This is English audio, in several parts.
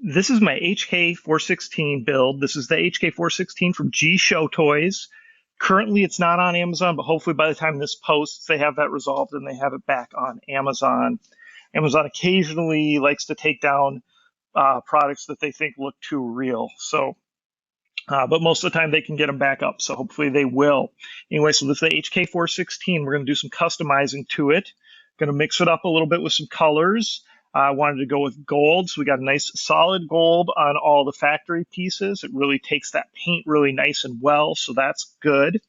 This is my HK416 build. This is the HK416 from SHOTOYs. Currently, it's not on Amazon, but hopefully by the time this posts, they have that resolved and they have it back on Amazon. Amazon occasionally likes to take down products that they think look too real. But most of the time they can get them back up. So hopefully they will. Anyway, so this is the HK416. We're going to do some customizing to it. Going to mix it up a little bit with some colors. I wanted to go with gold, so we got a nice solid gold on all the factory pieces. It really takes that paint really nice and well, so that's good.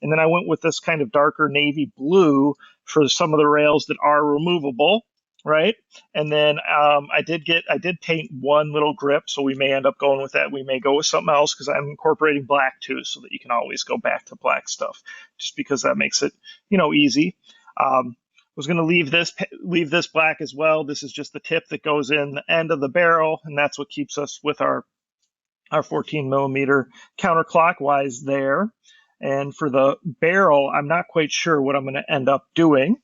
And then I went with this kind of darker navy blue for some of the rails that are removable, right? And then I did paint one little grip, so we may end up going with that. We may go with something else because I'm incorporating black too, so that you can always go back to black stuff, just because that makes it, easy. Was going to leave this black as well. This is just the tip that goes in the end of the barrel, and that's what keeps us with our 14 millimeter counterclockwise there. And for the barrel, I'm not quite sure what I'm going to end up doing.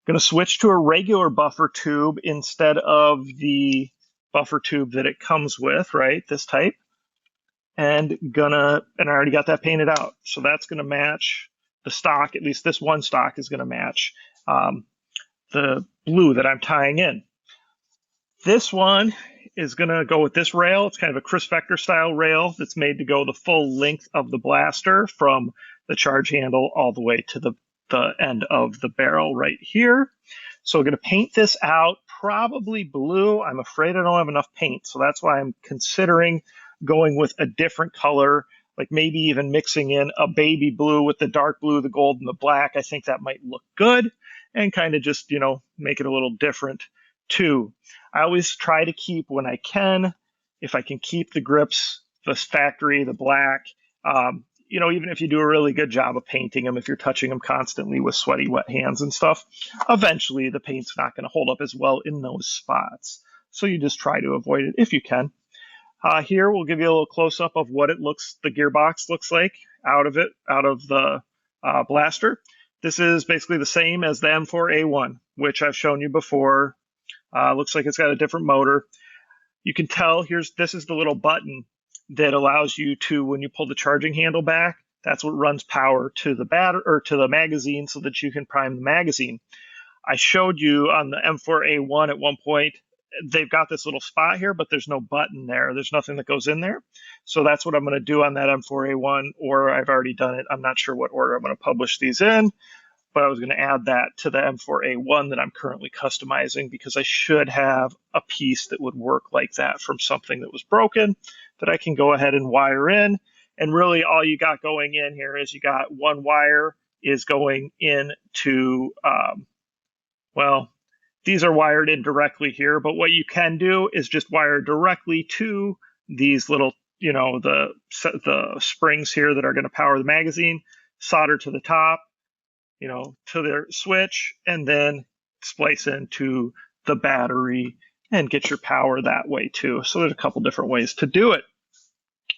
Going to switch to a regular buffer tube instead of the buffer tube that it comes with, right? This type. And I already got that painted out. So that's going to match the stock. At least this one stock is going to match the blue that I'm tying in. This one is going to go with this rail. It's kind of a Chris Vector style rail that's made to go the full length of the blaster from the charge handle all the way to the end of the barrel right here. So we're going to paint this out, probably blue. I'm afraid I don't have enough paint, so that's why I'm considering going with a different color, like maybe even mixing in a baby blue with the dark blue, the gold, and the black. I think that might look good and kind of just, make it a little different too. I always try to keep, when I can, if I can keep the grips, the factory, the black, even if you do a really good job of painting them, if you're touching them constantly with sweaty, wet hands and stuff, eventually the paint's not going to hold up as well in those spots. So you just try to avoid it if you can. Here we'll give you a little close-up of what the gearbox looks like out of the blaster. This is basically the same as the M4A1, which I've shown you before. Looks like it's got a different motor. You can tell this is the little button that allows you to, when you pull the charging handle back, that's what runs power to the to the magazine so that you can prime the magazine. I showed you on the M4A1 at one point, they've got this little spot here, but there's no button there. There's nothing that goes in there. So that's what I'm going to do on that M4A1, or I've already done it. I'm not sure what order I'm going to publish these in, but I was going to add that to the M4A1 that I'm currently customizing, because I should have a piece that would work like that from something that was broken that I can go ahead and wire in. And really all you got going in here is you got one wire is going into, these are wired in directly here, but what you can do is just wire directly to these little, the springs here that are going to power the magazine, solder to the top, to their switch, and then splice into the battery and get your power that way too. So there's a couple different ways to do it.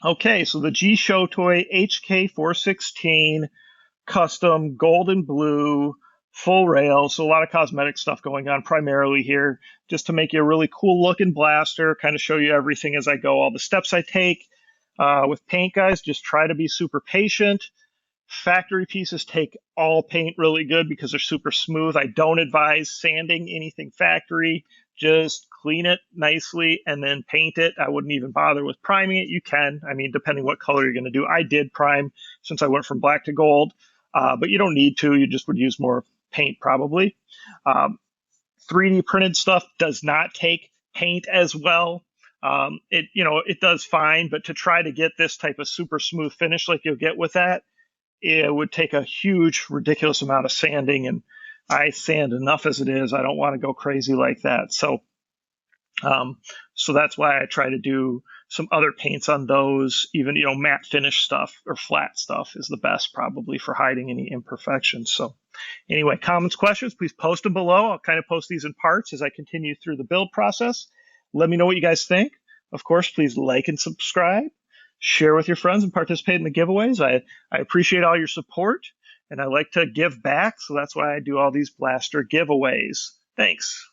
Okay, so the SHOTOY HK416 custom gold and blue full rail. So a lot of cosmetic stuff going on primarily here, just to make you a really cool looking blaster, kind of show you everything as I go, all the steps I take. With paint, guys, just try to be super patient. Factory pieces take all paint really good because they're super smooth. I don't advise sanding anything factory. Just clean it nicely and then paint it. I wouldn't even bother with priming it. You can, depending what color you're going to do. I did prime since I went from black to gold, but you don't need to. You just would use more paint probably. 3D printed stuff does not take paint as well. It does fine, but to try to get this type of super smooth finish like you'll get with that, it would take a huge, ridiculous amount of sanding, and I sand enough as it is. I don't want to go crazy like that. So that's why I try to do some other paints on those. Even, matte finish stuff or flat stuff is the best probably for hiding any imperfections. So anyway, comments, questions, please post them below. I'll kind of post these in parts as I continue through the build process. Let me know what you guys think. Of course, please like and subscribe. Share with your friends and participate in the giveaways. I appreciate all your support, and I like to give back, so that's why I do all these blaster giveaways. Thanks.